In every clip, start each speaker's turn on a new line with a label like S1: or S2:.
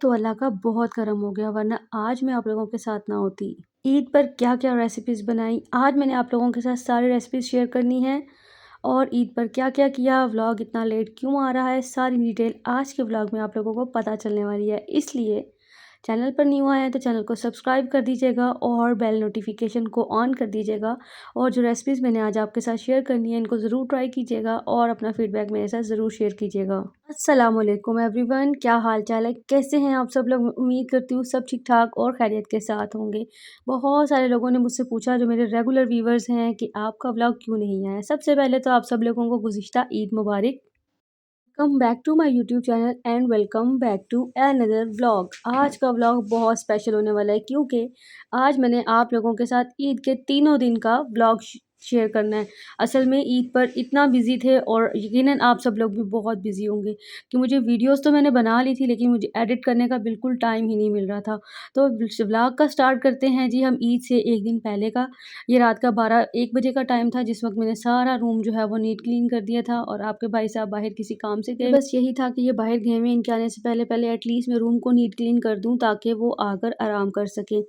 S1: तो अल्लाह का बहुत करम हो गया, वरना आज मैं आप लोगों के साथ ना होती। ईद पर क्या-क्या रेसिपीज़ बनाई, आज मैंने आप लोगों के साथ सारी रेसिपीज़ शेयर करनी है। और ईद पर क्या-क्या किया, व्लॉग इतना लेट क्यों आ रहा है, सारी डिटेल आज के व्लॉग में आप लोगों को पता चलने वाली है। इसलिए चैनल पर न्यू आए हैं तो चैनल को सब्सक्राइब कर दीजिएगा और बेल नोटिफिकेशन को ऑन कर दीजिएगा। और जो रेसिपीज़ मैंने आज आपके साथ शेयर करनी है, इनको ज़रूर ट्राई कीजिएगा और अपना फीडबैक मेरे साथ ज़रूर शेयर कीजिएगा। अस्सलाम वालेकुम एवरीवन, क्या हाल चाल है, कैसे हैं आप सब लोग। उम्मीद करती हूँ सब ठीक ठाक और खैरियत के साथ होंगे। बहुत सारे लोगों ने मुझसे पूछा, जो मेरे रेगुलर व्यूवर्स हैं, कि आपका व्लॉग क्यों नहीं आया। सबसे पहले तो आप सब लोगों को गुज़िश्ता ईद मुबारक। Welcome back to my YouTube channel and welcome back to another vlog. आज का व्लॉग बहुत स्पेशल होने वाला है, क्योंकि आज मैंने आप लोगों के साथ ईद के तीनों दिन का व्लॉग शेयर करना है। असल में ईद पर इतना बिजी थे, और यकीनन आप सब लोग भी बहुत बिजी होंगे, कि मुझे वीडियोस तो मैंने बना ली थी, लेकिन मुझे एडिट करने का बिल्कुल टाइम ही नहीं मिल रहा था। तो व्लॉग का स्टार्ट करते हैं जी हम ईद से एक दिन पहले का। ये रात का 12-1 बजे का टाइम था, जिस वक़्त मैंने सारा रूम जो है वो नीट क्लीन कर दिया था, और आपके भाई साहब बाहर किसी काम से गए। बस यही था कि ये बाहर गए हुए हैं, इनके आने से पहले-पहले एटलीस्ट मैं रूम को नीट क्लीन कर दूँ, ताकि वो आकर आराम कर सकें।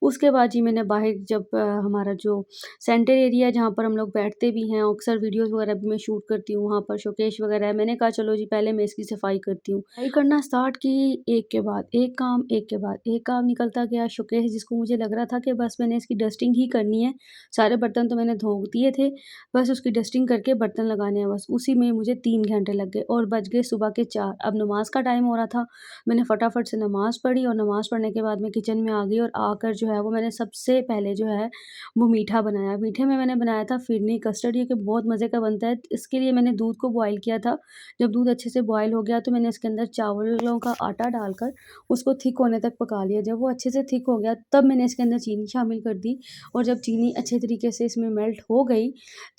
S1: उसके बाद जी मैंने बाहर जब हमारा जो सेंटर एरिया है, जहाँ पर हम लोग बैठते भी हैं, अक्सर वीडियोज़ वगैरह भी मैं शूट करती हूँ, वहाँ पर शोकेस वगैरह है। मैंने कहा चलो जी पहले मैं इसकी सफाई करती हूँ। सफाई करना स्टार्ट की, एक के बाद एक काम, एक के बाद एक काम निकलता गया। शोकेस जिसको मुझे लग रहा था कि बस मैंने इसकी डस्टिंग ही करनी है, सारे बर्तन तो मैंने धो दिए थे, बस उसकी डस्टिंग करके बर्तन लगाने हैं, बस उसी में मुझे 3 घंटे लग गए और बज गए सुबह के 4। अब नमाज़ का टाइम हो रहा था, मैंने फटाफट से नमाज़ पढ़ी, और नमाज़ पढ़ने के बाद मैं किचन में आ गई, और आकर जो है वो मैंने सबसे पहले जो है वो मीठा बनाया। मीठे में मैंने बनाया था फिरनी कस्टर्ड, ये कि बहुत मज़े का बनता है। इसके लिए मैंने दूध को बॉयल किया था। जब दूध अच्छे से बॉयल हो गया, तो मैंने इसके अंदर चावलों का आटा डालकर उसको थिक होने तक पका लिया। जब वो अच्छे से थिक हो गया, तब मैंने इसके अंदर चीनी शामिल कर दी, और जब चीनी अच्छे तरीके से इसमें मेल्ट हो गई,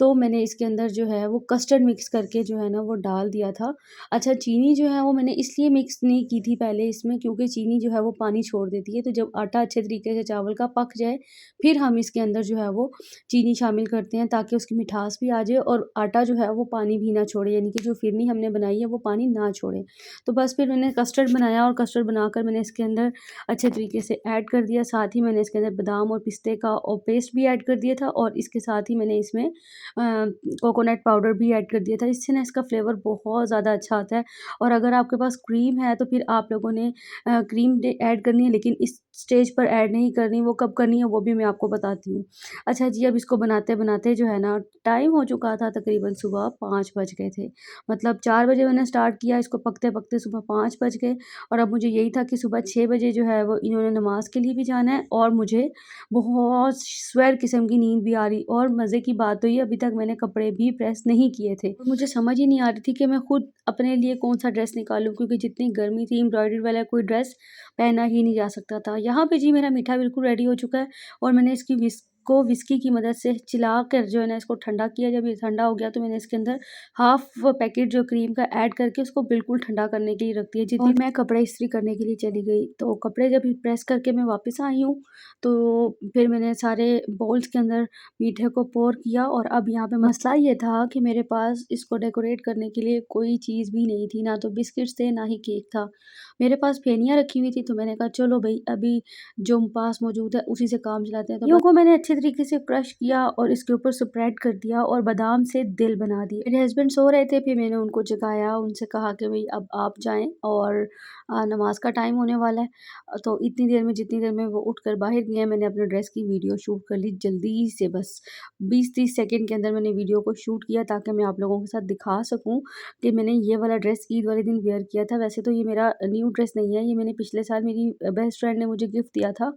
S1: तो मैंने इसके अंदर जो है वो कस्टर्ड मिक्स करके जो है ना वो डाल दिया था। अच्छा, चीनी जो है वो मैंने इसलिए मिक्स नहीं की थी पहले इसमें, क्योंकि चीनी जो है वो पानी छोड़ देती है। तो जब आटा अच्छे तरीके से चावल का पक जाए, फिर हम इसके अंदर जो है वो चीनी शामिल करते हैं, ताकि उसकी मिठास भी आ जाए और आटा जो है वो पानी भी ना छोड़े, यानी कि जो फिरनी हमने बनाई है वो पानी ना छोड़े। तो बस फिर मैंने कस्टर्ड बनाया, और कस्टर्ड बनाकर मैंने इसके अंदर अच्छे तरीके से ऐड कर दिया। साथ ही मैंने इसके अंदर बादाम और पिस्ते का और पेस्ट भी ऐड कर दिया था, और इसके साथ ही मैंने इसमें कोकोनट पाउडर भी ऐड कर दिया था। इससे ना इसका फ्लेवर बहुत ज़्यादा अच्छा आता है। और अगर आपके पास क्रीम है, तो फिर आप लोगों ने क्रीम ऐड करनी है, लेकिन इस स्टेज पर ऐड नहीं करनी। वो कब करनी है वो भी मैं आपको बताती हूँ। अच्छा जी, अब इसको बनाते-बनाते जो है ना टाइम हो चुका था, तकरीबन सुबह 5 बज गए थे। मतलब 4 बजे मैंने स्टार्ट किया, इसको पकते-पकते सुबह 5 बज गए, और अब मुझे यही था कि सुबह 6 बजे जो है वो इन्होंने नमाज़ के लिए भी जाना है, और मुझे बहुत स्वेर किस्म की नींद भी आ रही। और मज़े की बात तो ये, अभी तक मैंने कपड़े भी प्रेस नहीं किए थे। और मुझे समझ ही नहीं आ रही थी कि मैं खुद अपने लिए कौन-सा ड्रेस निकालूँ, क्योंकि जितनी गर्मी थी, एम्ब्रॉयडरी वाला कोई ड्रेस पहना ही नहीं जा सकता था। यहाँ पे जी मेरा मीठा बिल्कुल रेडी हो चुका है, और मैंने इसकी विस्की की मदद से चिल्लाकर जो है ना इसको ठंडा किया। जब ये ठंडा हो गया, तो मैंने इसके अंदर हाफ़ पैकेट जो क्रीम का ऐड करके उसको बिल्कुल ठंडा करने के लिए रख दिया। जितनी मैं कपड़े इस्त्री करने के लिए चली गई, तो कपड़े जब प्रेस करके मैं वापस आई हूँ, तो फिर मैंने सारे बाउल्स के अंदर मीठे को पोर किया। और अब यहाँ पे मसला ये था कि मेरे पास इसको डेकोरेट करने के लिए कोई चीज़ भी नहीं थी, ना तो बिस्किट्स थे, ना ही केक था। मेरे पास फेनियाँ रखी हुई थी, तो मैंने कहा चलो भई, अभी जो पास मौजूद है उसी से काम चलाते हैं। तो यूँ को मैंने अच्छे तरीके से क्रश किया, और इसके ऊपर स्प्रेड कर दिया, और बादाम से दिल बना दिए। मेरे हस्बैंड सो रहे थे, फिर मैंने उनको जगाया, उनसे कहा कि भई अब आप जाएँ, और नमाज़ का टाइम होने वाला है। तो इतनी देर में, जितनी देर में वो उठकर बाहर गए हैं, मैंने अपने ड्रेस की वीडियो शूट कर ली जल्दी से। बस 20-30 सेकंड के अंदर मैंने वीडियो को शूट किया, ताकि मैं आप लोगों के साथ दिखा सकूँ कि मैंने ये वाला ड्रेस ईद वाले दिन वेयर किया था। वैसे तो ये मेरा न्यू ड्रेस नहीं है, ये मैंने पिछले साल मेरी बेस्ट फ्रेंड ने मुझे गिफ्ट दिया था।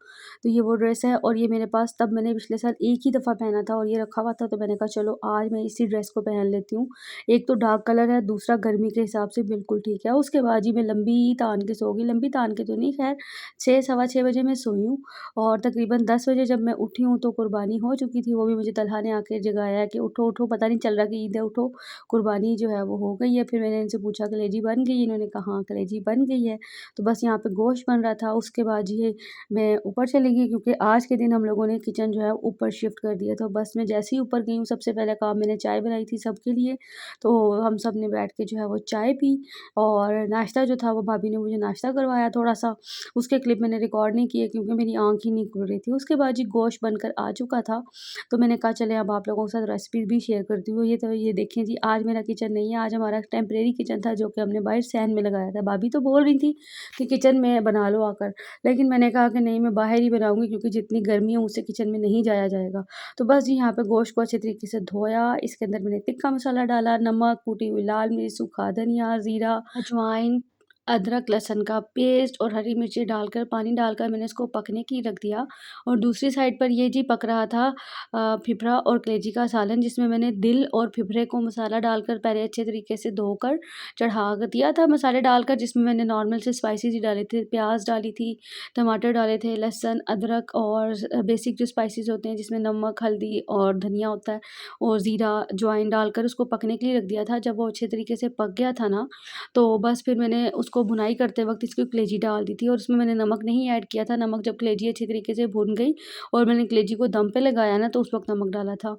S1: तो ये वो ड्रेस है, और ये मेरे पास तब मैंने पिछले साल एक ही दफ़ा पहना था, और ये रखा हुआ था। तो मैंने कहा चलो आज मैं इसी ड्रेस को पहन लेती हूँ। एक तो डार्क कलर है, दूसरा गर्मी के हिसाब से बिल्कुल ठीक है। उसके बाद जी मैं लंबी तान के सो गई, लंबी तान के तो नहीं, खैर 6 सवा 6 बजे मैं सोई हूँ, और तकरीबन 10 बजे जब मैं उठी हूँ, तो कुर्बानी हो चुकी थी। वो भी मुझे तलहा ने आके जगाया कि उठो उठो, पता नहीं चल रहा कि ईद है, उठो कुर्बानी जो है वो हो गई है। फिर मैंने इनसे पूछा कलेजी बन गई? इन्होंने कहा हाँ कलेजी बन गई है। है। तो बस यहाँ पे गोश्त बन रहा था, उसके बाद ये मैं ऊपर चली गई क्योंकि आज के दिन हम लोगों ने किचन जो है ऊपर शिफ्ट कर दिया। तो बस मैं जैसे ही ऊपर गई हूँ, सबसे पहले काम मैंने चाय बनाई थी सबके लिए। तो हम सब ने बैठ के जो है वो चाय पी और नाश्ता जो था वो भाभी ने मुझे नाश्ता करवाया थोड़ा-सा। उसके क्लिप मैंने रिकॉर्ड नहीं किए क्योंकि मेरी आँख ही नहीं खुल रही थी। उसके बाद जी गोश्त बनकर आ चुका था, तो मैंने कहा चलें अब आप लोगों के साथ रेसिपी भी शेयर करती हूँ। ये देखें जी, आज मेरा किचन नहीं है, आज हमारा टेम्परेरी किचन था जो कि हमने बाहर सहन में लगाया था। भाभी तो बोल रही थी कि किचन में बना लो आकर, लेकिन मैंने कहा कि नहीं, मैं बाहर ही बनाऊँगी क्योंकि जितनी गर्मी है उससे किचन में नहीं जाया जाएगा। तो बस जी यहाँ पे गोश्त को अच्छे तरीके से धोया, इसके अंदर मैंने तिक्का मसाला डाला, नमक, कुटी हुई लाल मिर्च, सूखा धनिया, ज़ीरा, अजवाइन, अदरक, लहसुन का पेस्ट और हरी मिर्ची डालकर, पानी डालकर मैंने इसको पकने की रख दिया। और दूसरी साइड पर ये जी पक रहा था फिफरा और कलेजी का सालन, जिसमें मैंने दिल और फिफरे को मसाला डालकर पहले अच्छे तरीके से धोकर चढ़ा दिया था मसाले डालकर, जिसमें मैंने नॉर्मल से स्पाइसेस ही डाले थे, प्याज डाली थी, टमाटर डाले थे, लहसुन, अदरक और बेसिक जो स्पाइसेस होते हैं जिसमें नमक, हल्दी और धनिया होता है और ज़ीरा, अजवाइन डालकर उसको पकने के लिए रख दिया था। जब वो अच्छे तरीके से पक गया था ना, तो बस फिर मैंने उसको भुनाई करते वक़्त इसकी कलेजी डाल दी थी और उसमें मैंने नमक नहीं ऐड किया था। नमक जब कलेजी अच्छी तरीके से भुन गई और मैंने कलेजी को दम पे लगाया ना, तो उस वक़्त नमक डाला था।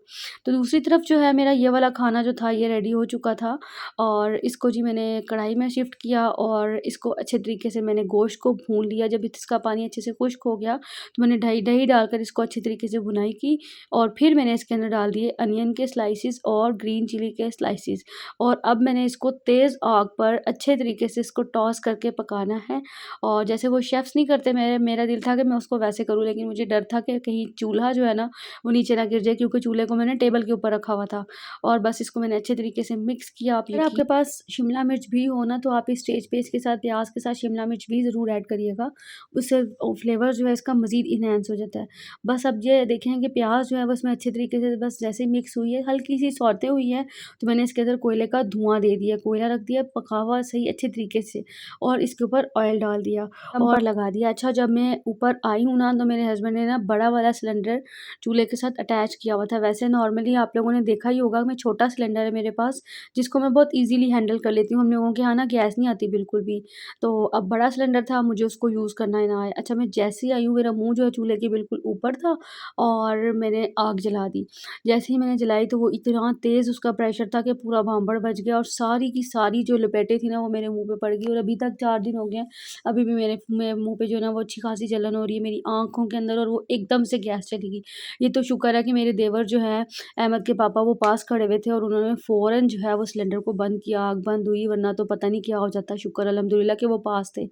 S1: तो दूसरी तरफ जो है मेरा ये वाला खाना जो था ये रेडी हो चुका था और इसको जी मैंने कढ़ाई में शिफ्ट किया और इसको अच्छे तरीके से मैंने गोश्त को भून लिया। जब इसका पानी अच्छे से खुश्क हो गया, तो मैंने दही डालकर इसको अच्छी तरीके से भुनाई की और फिर मैंने इसके अंदर डाल दिए अनियन के स्लाइसेस और ग्रीन चिली के स्लाइसेस और अब मैंने इसको तेज़ आग पर अच्छे तरीके से इसको टॉस करके पकाना है। और जैसे वो शेफ़्स नहीं करते, मेरा दिल था कि मैं उसको वैसे करूँ, लेकिन मुझे डर था कि कहीं चूल्हा जो है ना वो नीचे ना गिर जाए क्योंकि चूल्हे को मैंने टेबल के ऊपर रखा हुआ था। और बस इसको मैंने अच्छे तरीके से मिक्स किया। आप अगर आपके पास शिमला मिर्च भी हो ना, तो आप इस स्टेज पे इसके साथ प्याज़ के साथ शिमला मिर्च भी ज़रूर ऐड करिएगा। उससे फ्लेवर जो है इसका मज़ीद इन्हांस हो जाता है। बस अब ये देखें कि प्याज़ जो है बस मैं अच्छे तरीके से बस जैसे ही मिक्स हुई है, हल्की-सी सौते हुई है, तो मैंने इसके अंदर कोयले का धुआँ दे दिया, कोयला रख दिया पका हुआ सही अच्छे तरीके से और इसके ऊपर ऑयल डाल दिया, दम पर लगा दिया। अच्छा, जब मैं ऊपर आई हूँ ना, तो मेरे हस्बैंड ने ना बड़ा वाला सिलेंडर चूल्हे के साथ अटैच किया हुआ था। वैसे नॉर्मली आप लोगों ने देखा ही होगा, मैं छोटा सिलेंडर है मेरे पास, जिसको मैं बहुत ईज़िली हैंडल कर लेती हूँ। हम लोगों के यहाँ ना गैस नहीं आती बिल्कुल भी, तो अब बड़ा सिलेंडर था, मुझे उसको यूज़ करना ही ना आए। अच्छा, मैं जैसे ही आई हूँ, मेरा मुँह जो है चूल्हे के बिल्कुल ऊपर था और मैंने आग जला दी। जैसे ही मैंने जलाई तो वो इतना तेज़ उसका प्रेशर था कि पूरा भांबड़ बच गया और सारी की सारी जो लपेटें थी ना वो मेरे मुँह पे पड़ गई और अभी तक 4 दिन हो गए हैं, अभी भी मेरे मुँह पे जो है ना वो अच्छी खासी जलन हो रही है, मेरी आँखों के अंदर, और वो एकदम से गैस चली गई। ये तो शुक्र है कि मेरे देवर जो हैं, अहमद के पापा, वो पास खड़े हुए थे और उन्होंने फ़ौरन जो है वो सिलेंडर को बंद किया, आग बंद हुई, वरना तो पता नहीं क्या हो जाता। शुक्र अल्हम्दुलिल्लाह कि वो पास थे।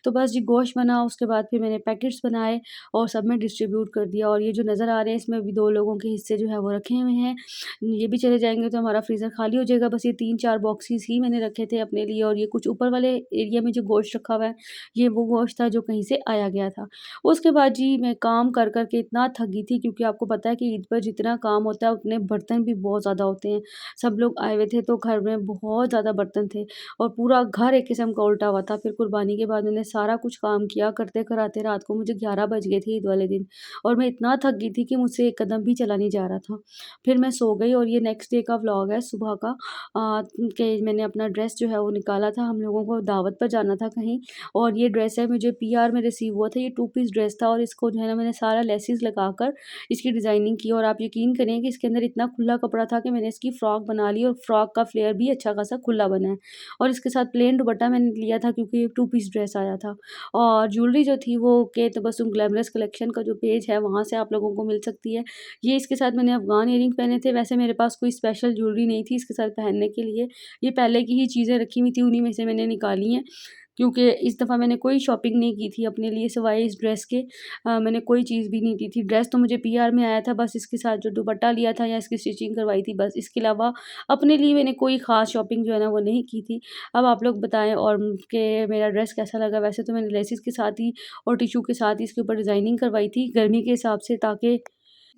S1: तो बस जी गोश्त बना, उसके बाद फिर मैंने पैकेट्स बनाए और सब में डिस्ट्रीब्यूट कर दिया और ये जो नज़र आ रहे हैं इसमें भी 2 लोगों के हिस्से जो है वो रखे हुए हैं। ये भी चले जाएँगे तो हमारा फ्रीज़र खाली हो जाएगा। बस ये 3-4 बॉक्सेस ही मैंने रखे थे अपने लिए और ये कुछ ऊपर वाले एरिया में जो गोश्त रखा हुआ है, ये वो गोश्त था जो कहीं से आया गया था। उसके बाद जी मैं काम कर के इतना थक गई थी क्योंकि आपको पता है कि ईद पर जितना काम होता है उतने बर्तन भी बहुत ज़्यादा होते हैं। सब लोग आए हुए थे तो घर में बहुत ज़्यादा बर्तन थे और पूरा घर एक किस्म का उल्टा हुआ था। फिर कुर्बानी के बाद मैंने सारा कुछ काम किया, करते-कराते रात को मुझे 11 बज गए थे ईद वाले दिन और मैं इतना थक गई थी कि मुझसे एक कदम भी चला नहीं जा रहा था। फिर मैं सो गई और ये नेक्स्ट डे का व्लॉग है सुबह का, कि मैंने अपना ड्रेस जो है वो निकाला था, हम लोगों को दावत पर जाना था कहीं और ये ड्रेस है मुझे पीआर में रिसीव हुआ था। ये 2 पीस ड्रेस था और इसको जो है ना मैंने सारा लेसिस लगाकर इसकी डिज़ाइनिंग की और आप यकीन करें कि इसके अंदर इतना खुला कपड़ा था कि मैंने इसकी फ्रॉक बना ली और फ्रॉक का फ्लेयर भी अच्छा खासा खुला बना है और इसके साथ प्लेन दुपट्टा मैंने लिया था क्योंकि ये 2 पीस ड्रेस आया था। और ज्वेलरी जो थी वो के तबस्सुम ग्लैमरस कलेक्शन का जो पेज है वहाँ से आप लोगों को मिल सकती है। ये इसके साथ मैंने अफ़गान इयररिंग पहने थे, वैसे मेरे पास कोई स्पेशल ज्वेलरी नहीं थी इसके साथ पहनने के लिए। ये पहले की ही चीज़ें रखी हुई थी, उन्हीं में से मैंने निकाली हैं। क्योंकि इस दफ़ा मैंने कोई शॉपिंग नहीं की थी अपने लिए सिवाय इस ड्रेस के। मैंने कोई चीज़ भी नहीं ली थी। ड्रेस तो मुझे पीआर में आया था, बस इसके साथ जो दुपट्टा लिया था या इसकी स्टिचिंग करवाई थी बस। इसके अलावा अपने लिए मैंने कोई ख़ास शॉपिंग जो है ना वो नहीं की थी। अब आप लोग बताएँ और कि मेरा ड्रेस कैसा लगा? वैसे तो मैंने लेसिस के साथ ही और टिश्यू के साथ ही इसके ऊपर डिज़ाइनिंग करवाई थी गर्मी के हिसाब से, ताकि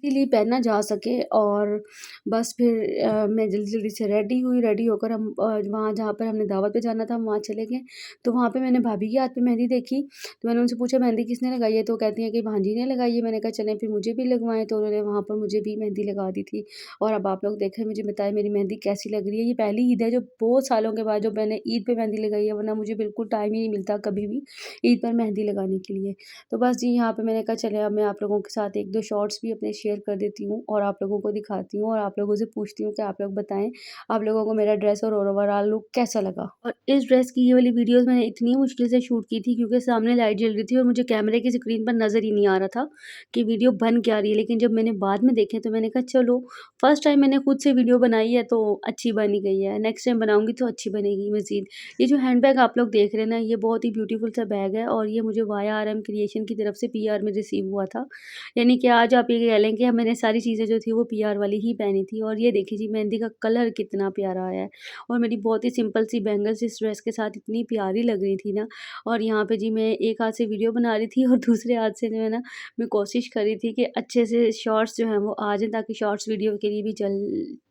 S1: इज़िली पहना जा सके। और बस फिर मैं जल्दी-जल्दी से रेडी हुई, रेडी होकर हम वहाँ जहाँ पर हमने दावत पे जाना था हम वहाँ चले गए। तो वहाँ पे मैंने भाभी के हाथ में मेहंदी देखी, तो मैंने उनसे पूछा मेहंदी किसने लगाई है? तो वो कहती हैं कि भांजी ने लगाई है। मैंने कहा चलें फिर मुझे भी लगवाएँ, तो उन्होंने वहाँ पर मुझे भी मेहंदी लगा दी थी। और अब आप लोग देखें, मुझे बताएँ मेरी मेहंदी कैसी लग रही है? ये पहली ईद है जो बहुत सालों के बाद जो मैंने ईद पे मेहंदी लगाई है, वरना मुझे बिल्कुल टाइम ही नहीं मिलता कभी भी ईद पर मेहंदी लगाने के लिए। तो बस जी, यहाँ पे मैंने कहा चलें अब मैं आप लोगों के साथ 1-2 शॉर्ट्स भी अपने शेयर कर देती हूँ और आप लोगों को दिखाती हूँ और आप लोगों से पूछती हूँ कि आप लोग बताएँ, आप लोगों को मेरा ड्रेस और ओवरऑल लुक कैसा लगा? और इस ड्रेस की ये वाली वीडियोज़ मैंने इतनी मुश्किल से शूट की थी क्योंकि सामने लाइट जल रही थी और मुझे कैमरे की स्क्रीन पर नज़र ही नहीं आ रहा था कि वीडियो बन क्या रही है। लेकिन जब मैंने बाद में देखे तो मैंने कहा चलो, फर्स्ट टाइम मैंने खुद से वीडियो बनाई है तो अच्छी बन ही गई है, नेक्स्ट टाइम बनाऊँगी तो अच्छी बनेगी मज़ीद। ये जो हैंडबैग आप लोग देख रहे हैं ना, ये बहुत ही ब्यूटीफुल सा बैग है और ये मुझे वाया आरएम क्रिएशन की तरफ से पीआर में रिसीव हुआ था। यानी कि आज आप ये कह लें कि मैंने सारी चीज़ें जो थी वो पीआर वाली ही पहनी थी। और ये देखिए जी, मेहंदी का कलर कितना प्यारा आया है और मेरी बहुत ही सिंपल सी बैंगल्स इस ड्रेस के साथ इतनी प्यारी लग रही थी ना। और यहाँ पे जी मैं एक हाथ से वीडियो बना रही थी और दूसरे हाथ से जो है ना, मैं कोशिश कर रही थी कि अच्छे से शॉर्ट्स जो हैं वो आ जाएँ ताकि शॉर्ट्स वीडियो के लिए भी चल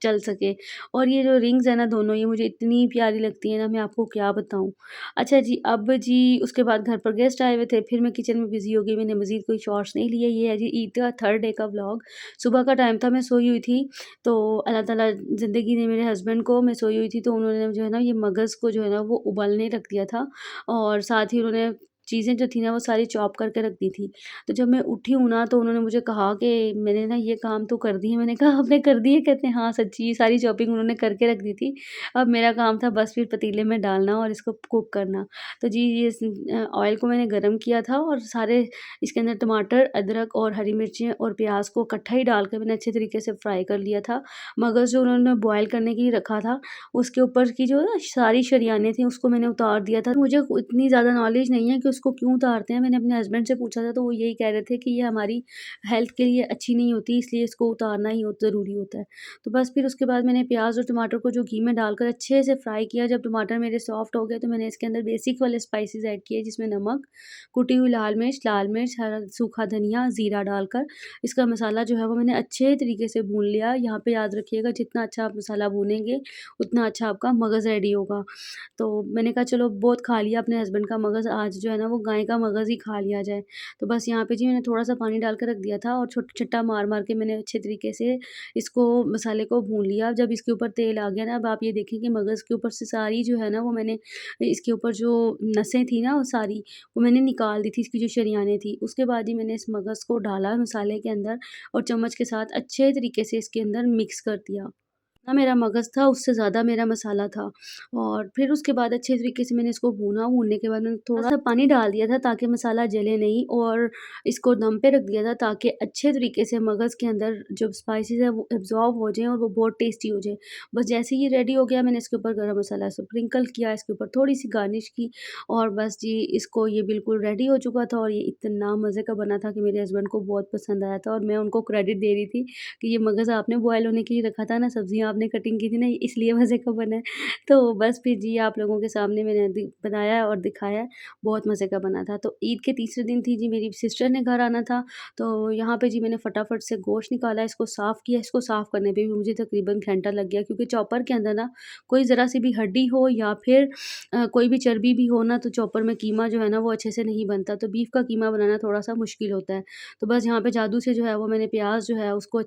S1: चल सके। और ये जो रिंग्स है ना दोनों, ये मुझे इतनी प्यारी लगती है ना, मैं आपको क्या बताऊँ। अच्छा जी, अब जी उसके बाद घर पर गेस्ट आए हुए थे, फिर मैं किचन में बिज़ी हो गई, मैंने मज़ीद कोई शॉर्ट्स नहीं लिए। ये है जी ईद का 3rd डे का व्लॉग। सुबह का टाइम था, मैं सोई हुई थी, तो अल्लाह ताला ज़िंदगी ने मेरे हस्बैंड को, मैं सोई हुई थी तो उन्होंने जो है ना ये मगज़ को जो है ना वो उबालने रख दिया था और साथ ही उन्होंने चीज़ें जो थी ना वो सारी चॉप करके रख दी थी। तो जब मैं उठी हूँ ना तो उन्होंने मुझे कहा कि मैंने ना ये काम तो कर दिए। मैंने कहा आपने कर दिए? कहते हैं हाँ सच्ची, सारी चॉपिंग उन्होंने करके रख दी थी। अब मेरा काम था बस फिर पतीले में डालना और इसको कुक करना। तो जी ये ऑयल को मैंने गरम किया था और सारे इसके अंदर टमाटर, अदरक और हरी मिर्चें और प्याज़ को इकट्ठा ही डाल के मैंने अच्छे तरीके से फ्राई कर लिया था। मगज़ जो उन्होंने बॉयल करने के लिए रखा था, उसके ऊपर की जो ना सारी शरियानें थी उसको मैंने उतार दिया था। मुझे इतनी ज़्यादा नॉलेज नहीं है कि उसको क्यों उतारते हैं। मैंने अपने हस्बैंड से पूछा था तो वो यही कह रहे थे कि ये हमारी हेल्थ के लिए अच्छी नहीं होती, इसलिए इसको उतारना ही ज़रूरी होता है। तो बस फिर उसके बाद मैंने प्याज़ और टमाटर को जो घी में डालकर अच्छे से फ्राई किया। जब टमाटर मेरे सॉफ्ट हो गए तो मैंने इसके अंदर बेसिक वाले स्पाइसेस ऐड किए जिसमें नमक, कुटी हुई लाल मिर्च, हरा सूखा धनिया, ज़ीरा डालकर इसका मसाला जो है वो मैंने अच्छे तरीके से भून लिया। यहाँ पे याद रखिएगा जितना अच्छा आप मसाला भूनेंगे, उतना अच्छा आपका मगज़ रेडी होगा। तो मैंने कहा चलो बहुत खा लिया अपने हस्बैंड का मगज़, आज जो है ना वो गाय का मगज़ ही खा लिया जाए। तो बस यहाँ पे जी मैंने थोड़ा-सा पानी डाल के रख दिया था और छुट्टा मार-मार के मैंने अच्छे तरीके से इसको मसाले को भून लिया। जब इसके ऊपर तेल आ गया ना, अब आप ये देखें कि मगज़ के ऊपर से सारी जो है ना वो मैंने इसके ऊपर जो नसें थी ना वो सारी, वो मैंने निकाल दी थी, इसकी जो शरियानें थी। उसके बाद ही मैंने इस मगज़ को डाला मसाले के अंदर और चम्मच के साथ अच्छे तरीके से इसके अंदर मिक्स कर दिया। ना मेरा मगज़ था, उससे ज़्यादा मेरा मसाला था। और फिर उसके बाद अच्छे तरीके से मैंने इसको भूना, भूनने के बाद मैंने थोड़ा-सा पानी डाल दिया था ताकि मसाला जले नहीं और इसको दम पे रख दिया था ताकि अच्छे तरीके से मगज़ के अंदर जो स्पाइसेस है वो एब्ज़ॉर्ब हो जाएँ और वो बहुत टेस्टी हो जाए। बस जैसे ही ये रेडी हो गया, मैंने इसके ऊपर गरम मसाला स्प्रिंकल किया, इसके ऊपर थोड़ी-सी गार्निश की और बस जी इसको ये बिल्कुल रेडी हो चुका था और ये इतना मज़े का बना था कि मेरे हस्बैंड को बहुत पसंद आया था और मैं उनको क्रेडिट दे रही थी कि ये मगज़ आपने बॉयल होने के लिए रखा था ना, सब्ज़ियाँ आपने कटिंग की थी ना, इसलिए मज़े का बना है। तो बस फिर जी आप लोगों के सामने मैंने बनाया और दिखाया है, बहुत मज़े का बना था। तो ईद के तीसरे दिन थी जी, मेरी सिस्टर ने घर आना था, तो यहाँ पे जी मैंने फटाफट से गोश्त निकाला, इसको साफ़ किया। इसको साफ़ करने पे भी मुझे तकरीबन घंटा लग गया क्योंकि चॉपर के अंदर ना कोई ज़रा सी भी हड्डी हो या फिर कोई भी चर्बी भी हो ना, तो चॉपर में कीमा जो है ना वो अच्छे से नहीं बनता। तो बीफ का कीमा बनाना थोड़ा-सा मुश्किल होता है। तो बस यहाँ पे जादू से जो है वो मैंने प्याज़ जो है उसको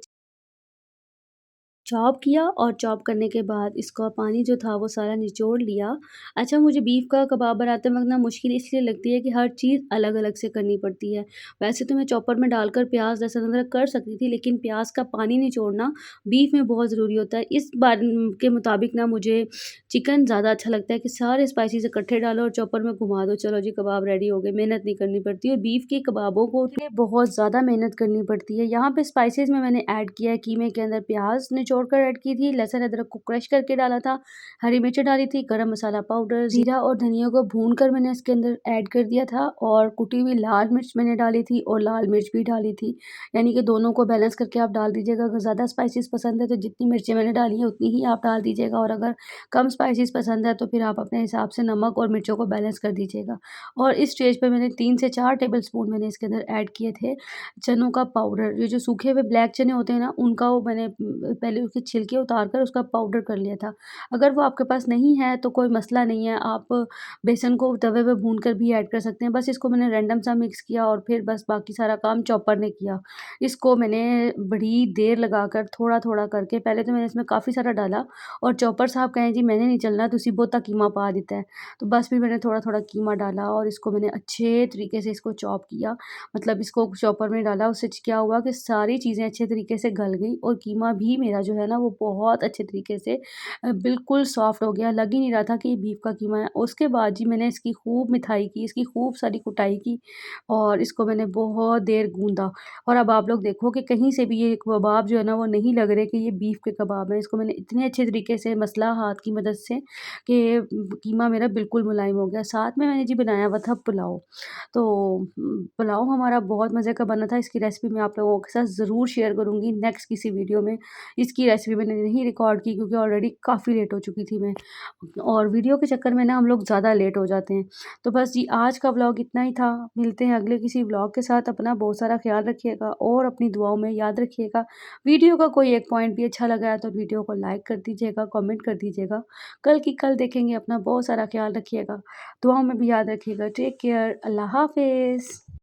S1: चॉप किया और चॉप करने के बाद इसका पानी जो था वो सारा निचोड़ लिया। अच्छा, मुझे बीफ का कबाब बनाते वक़्त ना मुश्किल इसलिए लगती है कि हर चीज़ अलग-अलग से करनी पड़ती है। वैसे तो मैं चॉपर में डालकर प्याज़, लहसुन, अदरक कर सकती थी, लेकिन प्याज़ का पानी निचोड़ना बीफ में बहुत ज़रूरी होता है। इस बार के मुताबिक ना मुझे चिकन ज़्यादा अच्छा लगता है कि सारे स्पाइसेस इकट्ठे डालो और चॉपर में घुमा दो, चलो जी कबाब रेडी हो गए, मेहनत नहीं करनी पड़ती। और बीफ के कबाबों के लिए बहुत ज़्यादा मेहनत करनी पड़ती है। यहाँ पे स्पाइसेस में मैंने ऐड किया है कीमे के अंदर प्याज़ निचोड़ तोड़कर ऐड की थी, लहसुन अदरक को क्रश करके डाला था, हरी मिर्च डाली थी, गरम मसाला पाउडर, ज़ीरा और धनिया को भूनकर मैंने इसके अंदर ऐड कर दिया था और कुटी हुई लाल मिर्च मैंने डाली थी और लाल मिर्च भी डाली थी। यानी कि दोनों को बैलेंस करके आप डाल दीजिएगा। अगर ज़्यादा स्पाइसेस पसंद है तो जितनी मिर्चें मैंने डाली हैं उतनी ही आप डाल दीजिएगा, और अगर कम स्पाइसेस पसंद है तो फिर आप अपने हिसाब से नमक और मिर्चों को बैलेंस कर दीजिएगा। और इस स्टेज पे मैंने 3 से 4 टेबलस्पून मैंने इसके अंदर ऐड किए थे चनों का पाउडर। ये जो सूखे हुए ब्लैक चने होते हैं ना, उनका वो मैंने पहले उसके छिलके उतार कर उसका पाउडर कर लिया था। अगर वो आपके पास नहीं है तो कोई मसला नहीं है, आप बेसन को तवे पे भून कर भी ऐड कर सकते हैं। बस इसको मैंने रैंडम सा मिक्स किया और फिर बस बाकी सारा काम चॉपर ने किया। इसको मैंने बड़ी देर लगाकर थोड़ा-थोड़ा करके, पहले तो मैंने इसमें काफ़ी सारा डाला और चॉपर साहब कहें जी मैंने नहीं चलना, तुसी बहुता कीमा पा दिता है। तो बस फिर मैंने थोड़ा-थोड़ा कीमा डाला और इसको मैंने अच्छे तरीके से इसको चॉप किया। मतलब इसको चॉपर में डाला, उससे क्या हुआ कि सारी चीज़ें अच्छे तरीके से गल गई और कीमा भी मेरा जो है ना वो बहुत अच्छे तरीके से बिल्कुल सॉफ्ट हो गया। लग ही नहीं रहा था कि ये बीफ का कीमा है। उसके बाद जी मैंने इसकी खूब मिठाई की, इसकी खूब सारी कुटाई की और इसको मैंने बहुत देर गूँधा। और अब आप लोग देखो कि कहीं से भी ये कबाब जो है ना वो नहीं लग रहे कि ये बीफ के कबाब हैं। इसको मैंने इतने अच्छे तरीके से मसला हाथ की मदद से कि कीमा मेरा बिल्कुल मुलायम हो गया। साथ में मैंने जी बनाया हुआ था पुलाव। तो पुलाव हमारा बहुत मज़े का बना था। इसकी रेसिपी मैं आप लोगों के साथ ज़रूर शेयर करूँगी नेक्स्ट किसी वीडियो में। इसकी रेसिपी मैंने नहीं रिकॉर्ड की क्योंकि ऑलरेडी काफ़ी लेट हो चुकी थी मैं, और वीडियो के चक्कर में ना हम लोग ज़्यादा लेट हो जाते हैं। तो बस जी आज का व्लॉग इतना ही था। मिलते हैं अगले किसी व्लॉग के साथ। अपना बहुत सारा ख़्याल रखिएगा और अपनी दुआओं में याद रखिएगा। वीडियो का कोई एक पॉइंट भी अच्छा लगा है तो वीडियो को लाइक कर दीजिएगा, कमेंट कर दीजिएगा। कल की कल देखेंगे। अपना बहुत सारा ख़्याल रखिएगा। दुआओं में भी याद रखिएगा। Take care. अल्लाह हाफ़िज़।